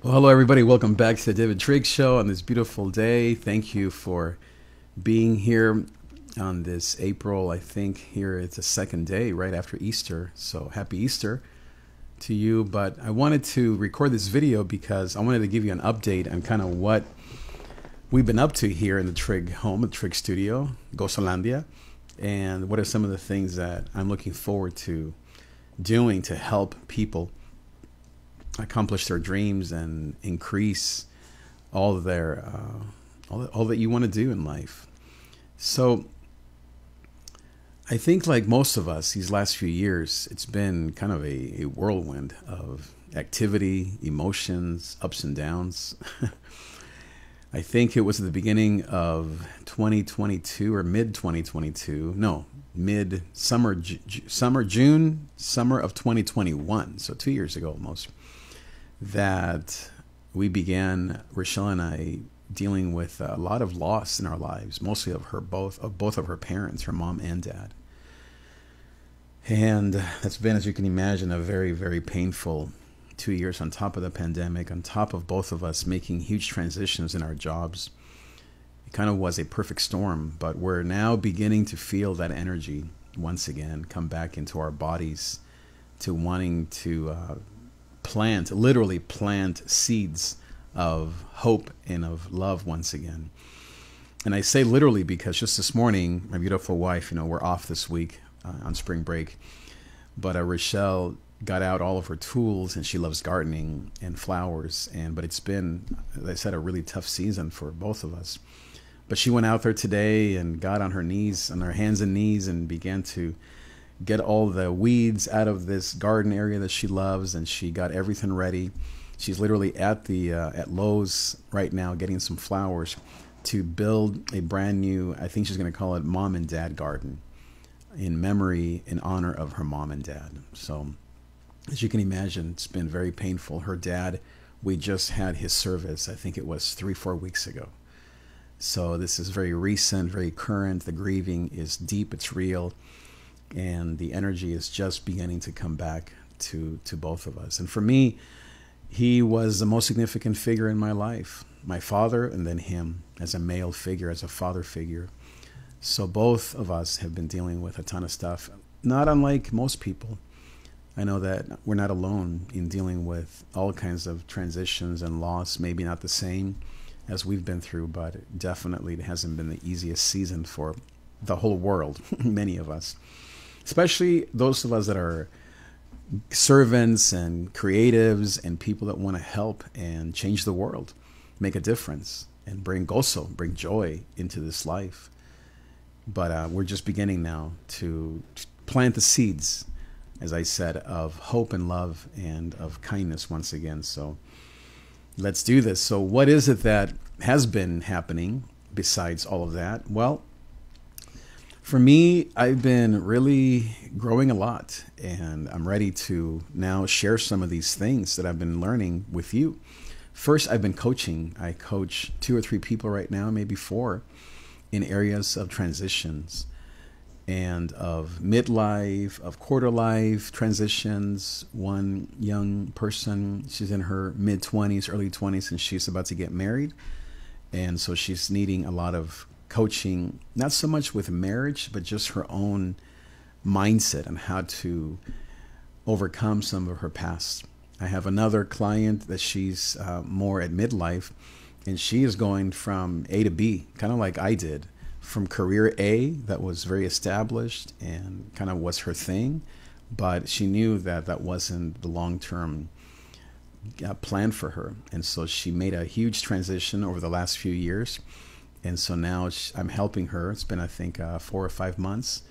Well, hello, everybody. Welcome back to the David Trig Show on this beautiful day. Thank you for being here on this April. I think here it's the second day right after Easter. So happy Easter to you. But I wanted to record this video because I wanted to give you an update on kind of what we've been up to here in the Trig home, the Trig studio, Gozolandia, and what are some of the things that I'm looking forward to doing to help people accomplish their dreams and increase all their all that you want to do in life. So I think, like most of us, these last few years, it's been kind of a whirlwind of activity, emotions, ups and downs. I think it was at the beginning of 2022 or mid 2022. No, mid summer, June, summer of 2021. So 2 years ago almost, that we began, Rochelle and I, dealing with a lot of loss in our lives, mostly of both of her parents, her mom and dad. And that's been, as you can imagine, a very, very painful 2 years on top of the pandemic, on top of both of us making huge transitions in our jobs. It kind of was a perfect storm, but we're now beginning to feel that energy once again come back into our bodies, to wanting to literally plant seeds of hope and of love once again. And I say literally because just this morning, my beautiful wife, we're off this week on spring break, but Rochelle got out all of her tools, and she loves gardening and flowers. But it's been, as I said, a really tough season for both of us. But she went out there today and got on her knees, on her hands and knees, and began to get all the weeds out of this garden area that she loves, and she got everything ready. She's literally at Lowe's right now getting some flowers to build a brand new, I think she's going to call it Mom and Dad Garden, in memory, in honor of her mom and dad. So as you can imagine, it's been very painful. Her dad, we just had his service, I think it was 3-4 weeks ago. So this is very recent, very current. The grieving is deep, it's real. And the energy is just beginning to come back to both of us. And for me, he was the most significant figure in my life, my father, and then him as a male figure, as a father figure. So both of us have been dealing with a ton of stuff, not unlike most people. I know that we're not alone in dealing with all kinds of transitions and loss, maybe not the same as we've been through, but definitely it hasn't been the easiest season for the whole world, many of us. Especially those of us that are servants and creatives and people that want to help and change the world, make a difference, and bring gozo, bring joy into this life. But we're just beginning now to plant the seeds, as I said, of hope and love and of kindness once again. So let's do this. So what is it that has been happening besides all of that? Well, for me, I've been really growing a lot, and I'm ready to now share some of these things that I've been learning with you. First, I've been coaching. I coach 2 or 3 people right now, maybe 4, in areas of transitions and of midlife, of quarter life transitions. One young person, she's in her mid-20s, early 20s, and she's about to get married. And so she's needing a lot of coaching, not so much with marriage, but just her own mindset and how to overcome some of her past. I have another client that she's more at midlife, and she is going from A to B, kind of like I did, from career A that was very established and kind of was her thing, but she knew that that wasn't the long-term plan for her. And so she made a huge transition over the last few years. And so now I'm helping her. It's been, I think, 4 or 5 months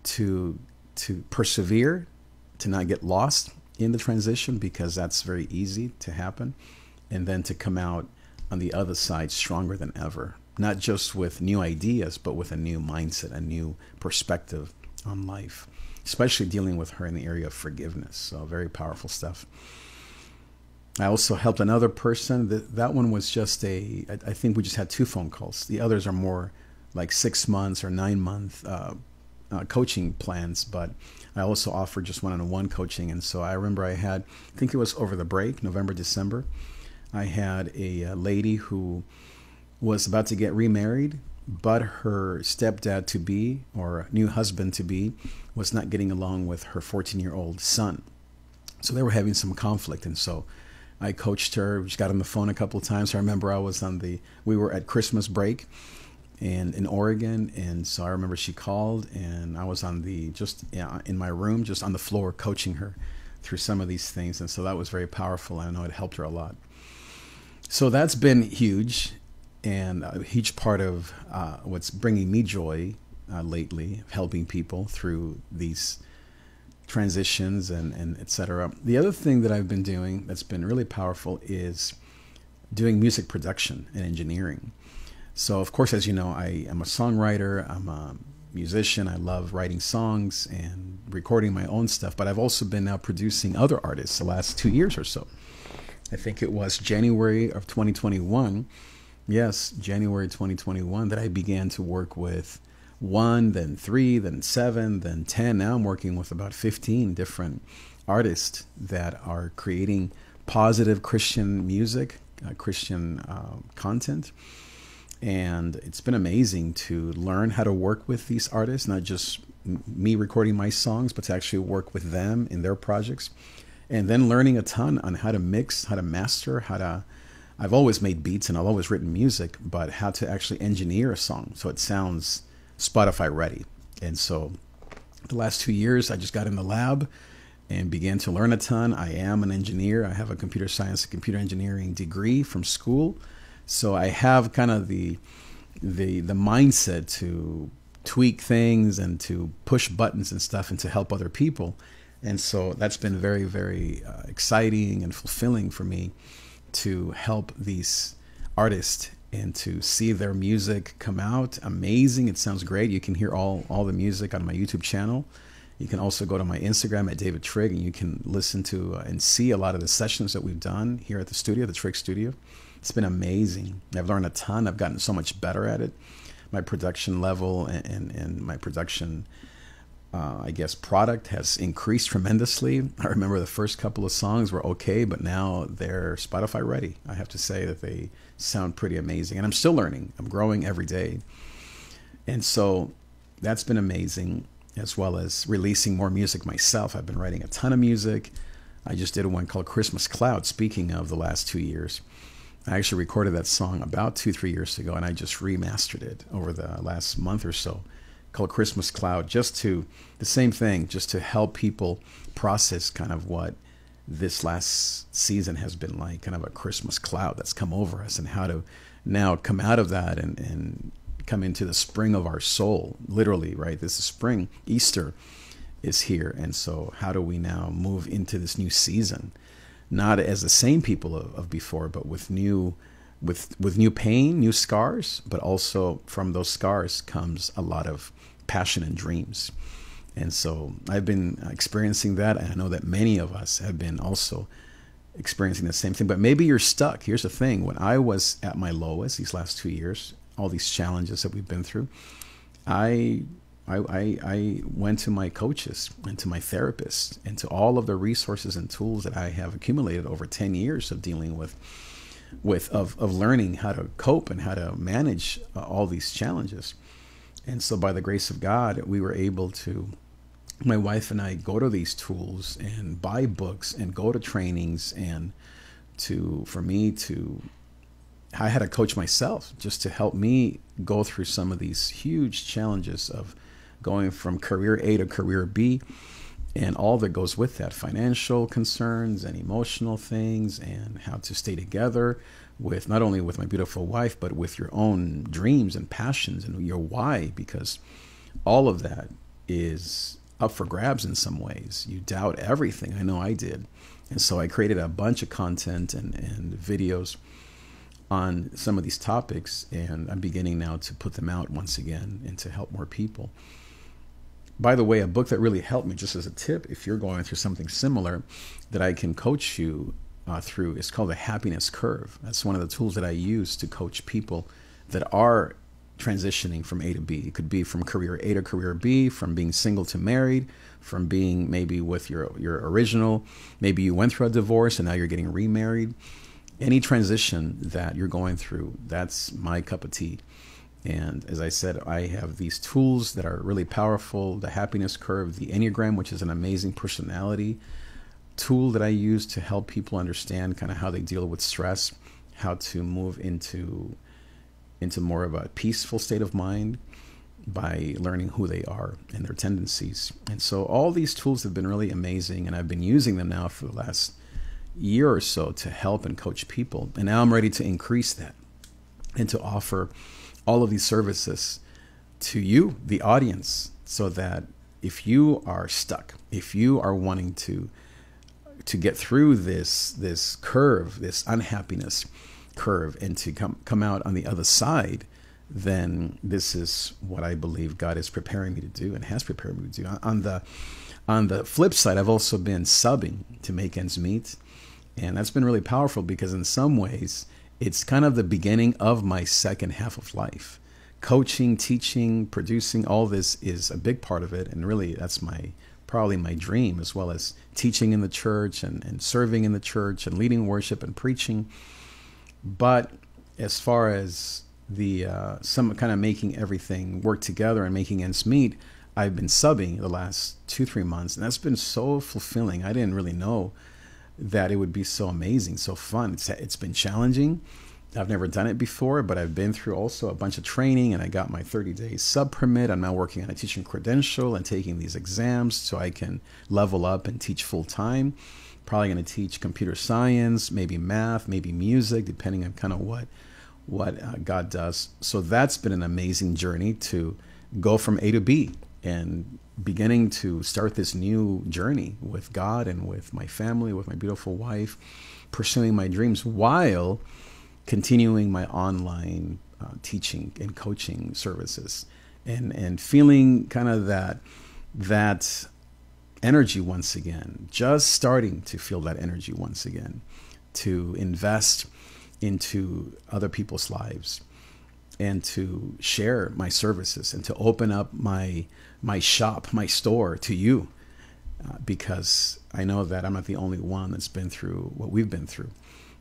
to persevere, to not get lost in the transition, because that's very easy to happen, and then to come out on the other side stronger than ever, not just with new ideas, but with a new mindset, a new perspective on life, especially dealing with her in the area of forgiveness. So very powerful stuff. I also helped another person. That one was just I think we just had 2 phone calls. The others are more like 6 months or 9 month coaching plans, but I also offer just one-on-one coaching. And so I remember I think it was over the break, November, December, I had a lady who was about to get remarried, but her stepdad to be, or new husband to be, was not getting along with her 14-year-old son. So they were having some conflict. And so I coached her. We just got on the phone a couple of times. I remember we were at Christmas break and in Oregon. And so I remember she called and I was in my room, just on the floor, coaching her through some of these things. And so that was very powerful. I know it helped her a lot. So that's been huge, and a huge part of what's bringing me joy lately, helping people through these transitions and et cetera. The other thing that I've been doing that's been really powerful is doing music production and engineering. So of course, as you know, I am a songwriter, I'm a musician, I love writing songs and recording my own stuff, but I've also been now producing other artists the last 2 years or so. I think it was January of 2021. Yes, January 2021 that I began to work with 1, then 3, then 7, then 10. Now I'm working with about 15 different artists that are creating positive Christian music, Christian content. And it's been amazing to learn how to work with these artists, not just me recording my songs, but to actually work with them in their projects. And then learning a ton on how to mix, how to master, I've always made beats and I've always written music, but how to actually engineer a song so it sounds Spotify ready. And so the last 2 years, I just got in the lab and began to learn a ton. I am an engineer. I have a computer science and computer engineering degree from school. So I have kind of the mindset to tweak things and to push buttons and stuff and to help other people. And so that's been very, very exciting and fulfilling for me to help these artists and to see their music come out amazing. It sounds great. You can hear all the music on my YouTube channel. You can also go to my Instagram at davidTrig, and you can listen to and see a lot of the sessions that we've done here at the studio, the Trig Studio. It's been amazing. I've learned a ton. I've gotten so much better at it. My production level and my production product has increased tremendously. I remember the first couple of songs were okay, but now they're Spotify ready. I have to say that they sound pretty amazing, and I'm still learning. I'm growing every day. And so that's been amazing, as well as releasing more music myself. I've been writing a ton of music. I just did one called Christmas Cloud, speaking of the last 2 years. I actually recorded that song about 2-3 years ago, and I just remastered it over the last month or so, called Christmas Cloud, just to help people process kind of what this last season has been like, kind of a Christmas cloud that's come over us, and how to now come out of that and come into the spring of our soul, literally, right? This is spring. Easter is here. And so how do we now move into this new season? Not as the same people of before, but with new pain, new scars, but also from those scars comes a lot of passion and dreams. And so I've been experiencing that, and I know that many of us have been also experiencing the same thing. But maybe you're stuck. Here's the thing. When I was at my lowest these last 2 years, all these challenges that we've been through, I went to my coaches and to my therapists and to all of the resources and tools that I have accumulated over 10 years of dealing with learning how to cope and how to manage all these challenges. And so by the grace of God, we were able to, my wife and I, go to these tools and buy books and go to trainings, and I had to coach myself just to help me go through some of these huge challenges of going from career A to career B, and all that goes with that, financial concerns and emotional things, and how to stay together with not only with my beautiful wife, but with your own dreams and passions and your why, because all of that is up for grabs in some ways. You doubt everything. I know I did. And so I created a bunch of content and videos on some of these topics, and I'm beginning now to put them out once again and to help more people. By the way, a book that really helped me, just as a tip, if you're going through something similar, that I can coach you through, is called The Happiness Curve. That's one of the tools that I use to coach people that are transitioning from A to B. It could be from career A to career B, from being single to married, from being maybe with your original, maybe you went through a divorce and now you're getting remarried. any transition that you're going through, that's my cup of tea. And as I said, I have these tools that are really powerful: the happiness curve, the Enneagram, which is an amazing personality tool that I use to help people understand kind of how they deal with stress, how to move into more of a peaceful state of mind by learning who they are and their tendencies. And so all these tools have been really amazing, and I've been using them now for the last year or so to help and coach people. And now I'm ready to increase that and to offer all of these services to you, the audience, so that if you are stuck, if you are wanting to get through this curve, this unhappiness curve, and to come out on the other side, then this is what I believe God is preparing me to do and has prepared me to do. On the flip side, I've also been subbing to make ends meet. And that's been really powerful because in some ways, it's kind of the beginning of my second half of life. Coaching, teaching, producing, all this is a big part of it. And really, that's probably my dream, as well as teaching in the church and serving in the church and leading worship and preaching. But as far as some kind of making everything work together and making ends meet, I've been subbing the last 2-3 months, and that's been so fulfilling. I didn't really know that it would be so amazing, so fun. It's been challenging. I've never done it before, but I've been through also a bunch of training, and I got my 30-day sub permit. I'm now working on a teaching credential and taking these exams so I can level up and teach full time. Probably going to teach computer science, maybe math, maybe music, depending on kind of what God does. So that's been an amazing journey to go from A to B and beginning to start this new journey with God and with my family, with my beautiful wife, pursuing my dreams while continuing my online teaching and coaching services, and feeling kind of that energy once again, just starting to feel that energy once again, to invest into other people's lives and to share my services and to open up my shop, my store to you, because I know that I'm not the only one that's been through what we've been through.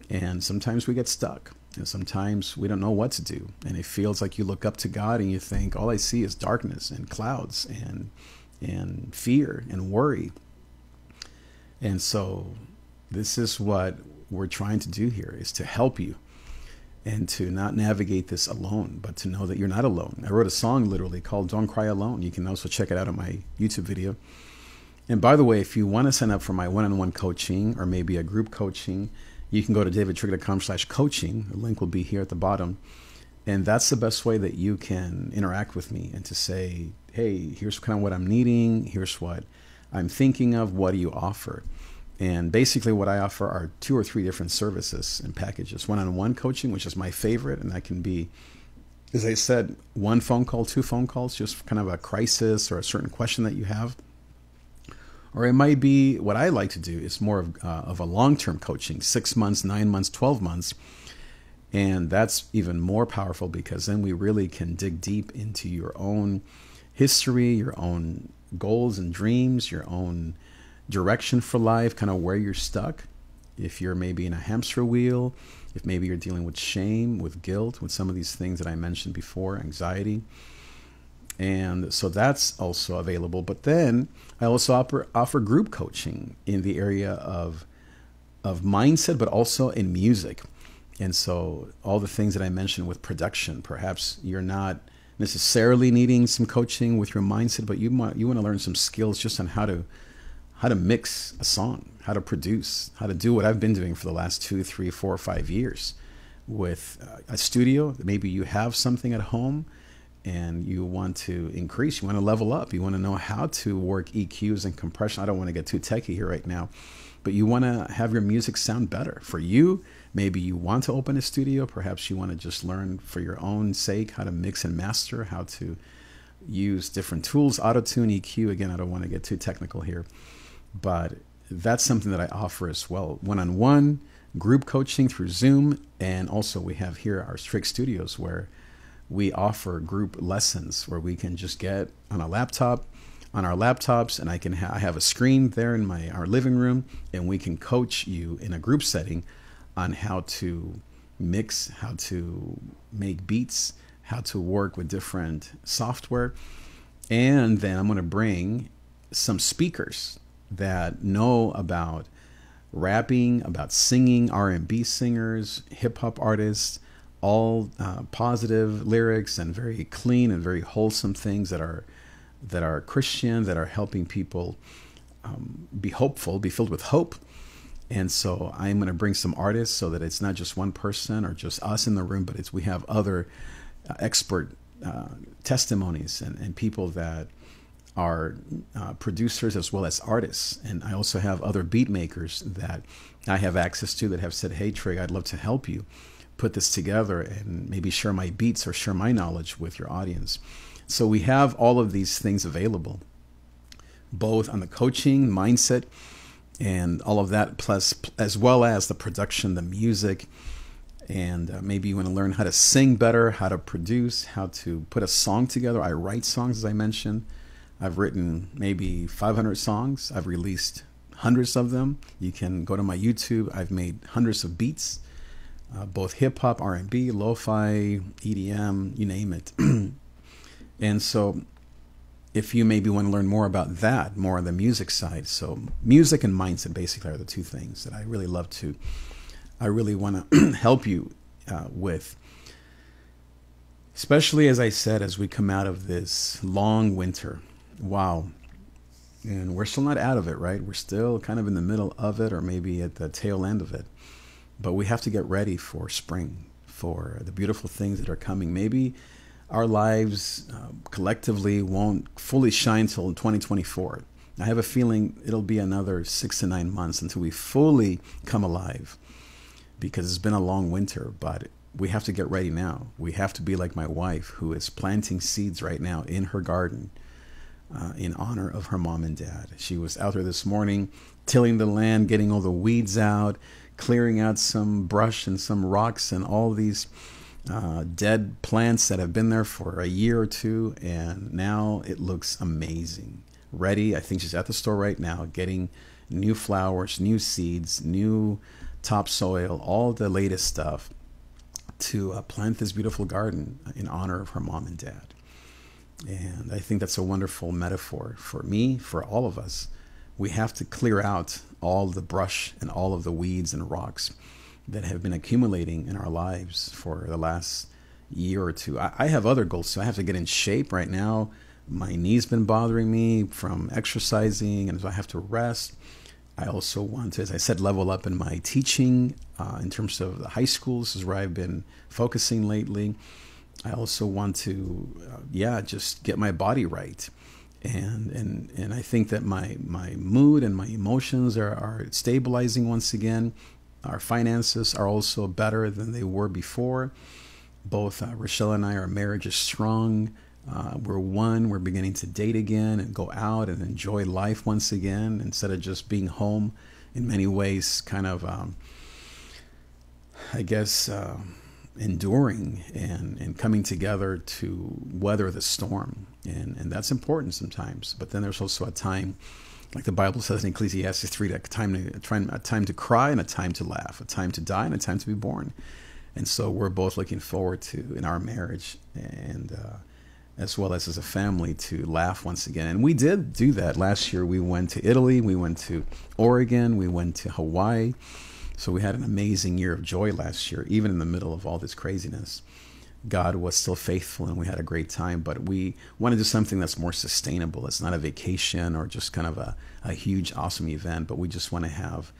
And sometimes we get stuck, and sometimes we don't know what to do. And it feels like you look up to God and you think, all I see is darkness and clouds and fear and worry. And so this is what we're trying to do here, is to help you and to not navigate this alone, but to know that you're not alone. I wrote a song literally called Don't Cry Alone. You can also check it out on my YouTube video. And by the way, if you want to sign up for my one-on-one coaching or maybe a group coaching, you can go to davidtrig.com/coaching. The link will be here at the bottom. And that's the best way that you can interact with me and to say, hey, here's kind of what I'm needing. Here's what I'm thinking of. What do you offer? And basically what I offer are 2 or 3 different services and packages. One-on-one coaching, which is my favorite. And that can be, as I said, 1 phone call, 2 phone calls, just kind of a crisis or a certain question that you have. Or it might be, what I like to do is more of a long-term coaching, 6 months, 9 months, 12 months. And that's even more powerful because then we really can dig deep into your own history, your own goals and dreams, your own direction for life, kind of where you're stuck. If you're maybe in a hamster wheel, if maybe you're dealing with shame, with guilt, with some of these things that I mentioned before, anxiety. And so that's also available. But then I also offer group coaching in the area of mindset, but also in music. And so all the things that I mentioned with production, perhaps you're not necessarily needing some coaching with your mindset, but you want to learn some skills just on how to mix a song, how to produce, how to do what I've been doing for the last 2, 3, 4, 5 years with a studio. Maybe you have something at home and you want to increase, you want to level up, you want to know how to work EQs and compression. I don't want to get too techie here right now, but you want to have your music sound better for you. Maybe you want to open a studio. Perhaps you want to just learn for your own sake how to mix and master, how to use different tools, auto-tune, EQ. Again, I don't want to get too technical here, but that's something that I offer as well. One-on-one group coaching through Zoom. And also we have here our TRIG studios where we offer group lessons where we can just get on our laptops, and I have a screen there in our living room, and we can coach you in a group setting on how to mix, how to make beats, how to work with different software. And then I'm going to bring some speakers that know about rapping, about singing, R&B singers, hip hop artists, all positive lyrics and very clean and very wholesome things that are Christian, that are helping people be hopeful, be filled with hope. And so I'm going to bring some artists so that it's not just one person or just us in the room, but we have other expert testimonies and people that are producers as well as artists. And I also have other beat makers that I have access to that have said, hey, Trig, I'd love to help you put this together and maybe share my beats or share my knowledge with your audience. So we have all of these things available, both on the coaching, mindset, and all of that, plus as well as the production, the music, and maybe you want to learn how to sing better, how to produce, how to put a song together. I write songs, as I mentioned. I've written maybe 500 songs. I've released hundreds of them. You can go to my YouTube. I've made hundreds of beats, both hip hop, R&B, lo-fi, EDM, you name it. And so if you maybe want to learn more about that, more on the music side. So music and mindset basically are the two things that I really want to help you with. Especially, as I said, as we come out of this long winter. Wow. And we're still not out of it, right? We're still kind of in the middle of it, or maybe at the tail end of it. But we have to get ready for spring, for the beautiful things that are coming. Maybe our lives collectively won't fully shine till 2024. I have a feeling it'll be another 6 to 9 months until we fully come alive, because it's been a long winter, but we have to get ready now. We have to be like my wife, who is planting seeds right now in her garden in honor of her mom and dad. She was out there this morning tilling the land, getting all the weeds out, clearing out some brush and some rocks and all these dead plants that have been there for a year or two, and now it looks amazing. Ready. I think she's at the store right now getting new flowers, new seeds, new topsoil, all the latest stuff to plant this beautiful garden in honor of her mom and dad. And I think that's a wonderful metaphor for me, for all of us. We have to clear out all the brush and all of the weeds and rocks that have been accumulating in our lives for the last year or two. I have other goals, so I have to get in shape right now. My knee's been bothering me from exercising, and so I have to rest. I also want to, as I said, level up in my teaching in terms of the high schools. This is where I've been focusing lately. I also want to, just get my body right. And I think that my mood and my emotions are stabilizing once again. Our finances are also better than they were before. Both Rochelle and I, our marriage is strong. We're one. We're beginning to date again and go out and enjoy life once again, instead of just being home in many ways, kind of, enduring and coming together to weather the storm. And that's important sometimes. But then there's also a time, like the Bible says in Ecclesiastes 3, a time to cry and a time to laugh, a time to die and a time to be born. And so we're both looking forward to, in our marriage, and as well as a family, to laugh once again. And we did do that last year. We went to Italy, we went to Oregon, we went to Hawaii. So we had an amazing year of joy last year, even in the middle of all this craziness. God was still faithful and we had a great time, but we want to do something that's more sustainable. It's not a vacation or just kind of a huge, awesome event, but we just want to have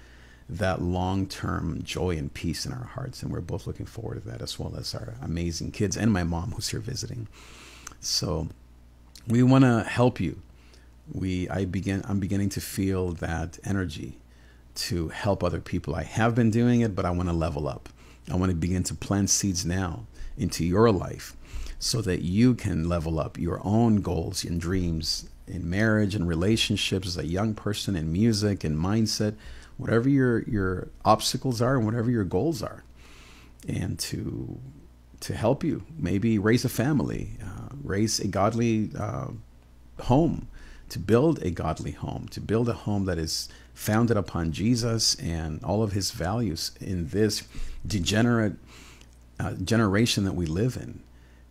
that long-term joy and peace in our hearts. And we're both looking forward to that, as well as our amazing kids and my mom, who's here visiting. So we want to help you. I'm beginning to feel that energy to help other people. I have been doing it, but I want to level up. I want to begin to plant seeds now into your life so that you can level up your own goals and dreams in marriage and relationships, as a young person, in music and mindset, whatever your obstacles are and whatever your goals are, and to help you maybe raise a family, raise a godly home, to build a godly home, to build a home that is founded upon Jesus and all of his values in this degenerate generation that we live in.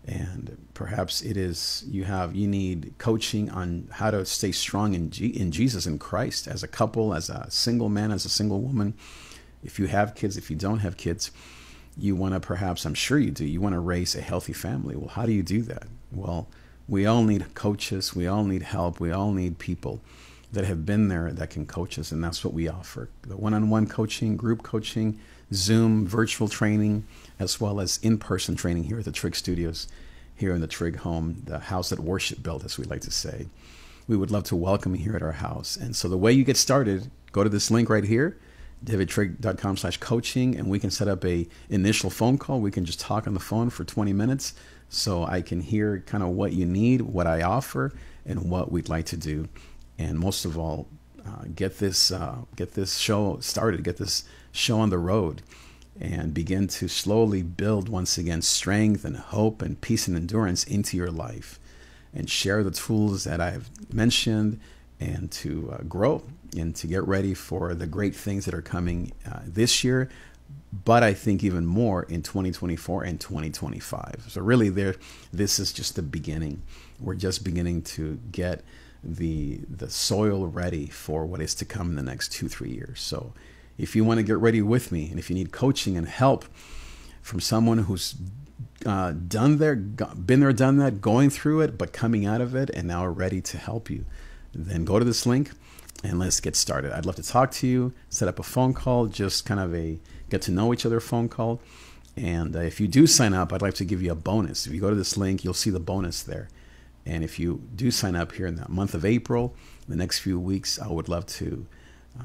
And perhaps it is you need coaching on how to stay strong in Jesus, in Christ, as a couple, as a single man, as a single woman. If you have kids, if you don't have kids, you want to, perhaps, I'm sure you do, you want to raise a healthy family. Well, how do you do that? Well, we all need coaches. We all need help. We all need people that have been there that can coach us. And that's what we offer. The one-on-one coaching, group coaching, Zoom, virtual training, as well as in-person training here at the TRIG Studios, here in the TRIG home, the house that worship built, as we like to say. We would love to welcome you here at our house. And so the way you get started, go to this link right here, davidtrig.com/coaching, and we can set up a initial phone call. We can just talk on the phone for 20 minutes so I can hear kind of what you need, what I offer, and what we'd like to do. And most of all, get this show started, get this show on the road, and begin to slowly build once again strength and hope and peace and endurance into your life, and share the tools that I've mentioned, and to grow and to get ready for the great things that are coming this year, but I think even more in 2024 and 2025. So really this is just the beginning. We're just beginning to get the soil ready for what is to come in the next 2-3 years. So if you want to get ready with me, and if you need coaching and help from someone who's been there, done that, going through it, but coming out of it, and now are ready to help you, then go to this link and let's get started. I'd love to talk to you, set up a phone call, just kind of a get to know each other phone call. And if you do sign up, I'd like to give you a bonus. If you go to this link, you'll see the bonus there. And if you do sign up here in the month of April, the next few weeks, I would love to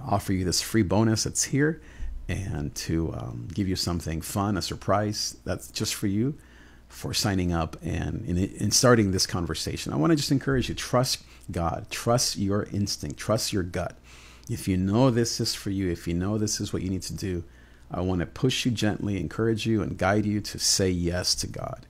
offer you this free bonus that's here, and to give you something fun, a surprise that's just for you, for signing up and in starting this conversation. I want to just encourage you, trust God, trust your instinct, trust your gut. If you know this is for you, if you know this is what you need to do, I want to push you gently, encourage you, and guide you to say yes to God.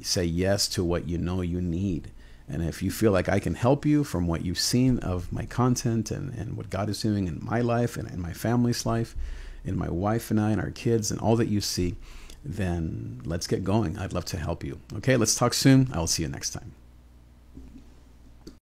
Say yes to what you know you need. And if you feel like I can help you from what you've seen of my content and what God is doing in my life and in my family's life, in my wife and I and our kids and all that you see, then let's get going. I'd love to help you. Okay, let's talk soon. I will see you next time.